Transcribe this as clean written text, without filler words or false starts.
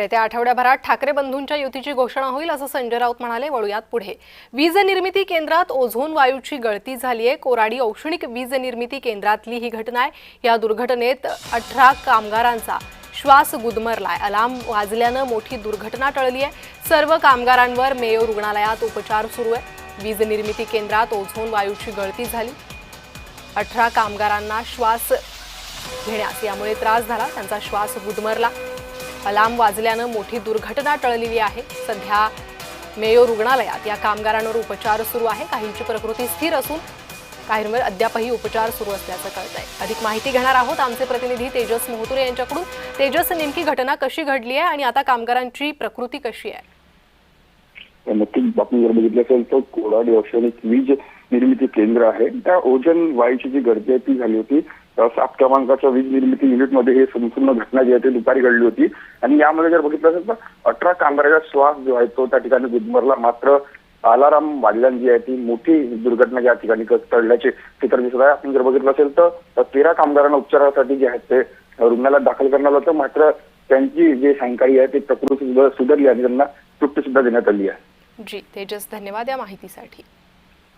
येत्या आठवड्याभरात ठाकरे बंधूंच्या युतीची घोषणा होईल असं संजय राऊत म्हणाले। वळूयात पुढे। वीज निर्मिती केंद्रात ओझोन वायूची गळती झाली आहे। कोराडी औष्णिक वीज निर्मिती केंद्रातली ही घटना आहे। या दुर्घटनेत 18 कामगारांचा श्वास गुदमरलाय। अलार्म वाजल्यानं मोठी दुर्घटना टळली आहे। सर्व कामगारांवर मेयो रुग्णालयात उपचार सुरू आहे। वीज निर्मिती केंद्रात ओझोन वायूची गळती झाली। 18 कामगारांना श्वास घेण्यास यामुळे त्रास झाला, त्यांचा श्वास गुदमरला। अलार्म वाजल्यानं मोठी दुर्घटना टळलेली आहे। सध्या मेयो रुग्णालयात या कामगारांवर उपचार सुरू आहे। काहींची प्रकृती स्थिर असून काहींवर अद्यापही उपचार सुरू असल्याचं कळतंय। अधिक माहिती घेणार आहोत आमचे प्रतिनिधी तेजस मोहतुरे यांच्याकडून। तेजस, नेमकी घटना कशी घडली आहे आणि आता कामगारांची प्रकृती कशी आहे? नक्कीच आपण जर बघितलं असेल तर कोराडी औष्णिक वीज निर्मिती केंद्र आहे, त्या ओझोन वायूची जी गळती आहे ती झाली होती। 7 क्रमांकाच्या वीज निर्मिती युनिटमध्ये हे संपूर्ण घटना जी आहे ती दुपारी घडली होती आणि यामध्ये जर बघितलं असेल तर 18 कामगारांचा श्वास जो आहे तो त्या ठिकाणी गुदमरला। मात्र अलार्म वाजल्यानं जी आहे ती मोठी दुर्घटना या ठिकाणी टळल्याचे चित्र दिसत आहे। आपण जर बघितलं असेल तर 13 कामगारांना उपचारासाठी जे आहेत ते रुग्णालयात दाखल करण्यात आलं होतं, मात्र त्यांची जे सायंकाळी आहे ती प्रकृती सुधारली आणि त्यांना सुट्टी सुद्धा देण्यात आली आहे। जी तेजस, धन्यवाद या माहितीसाठी।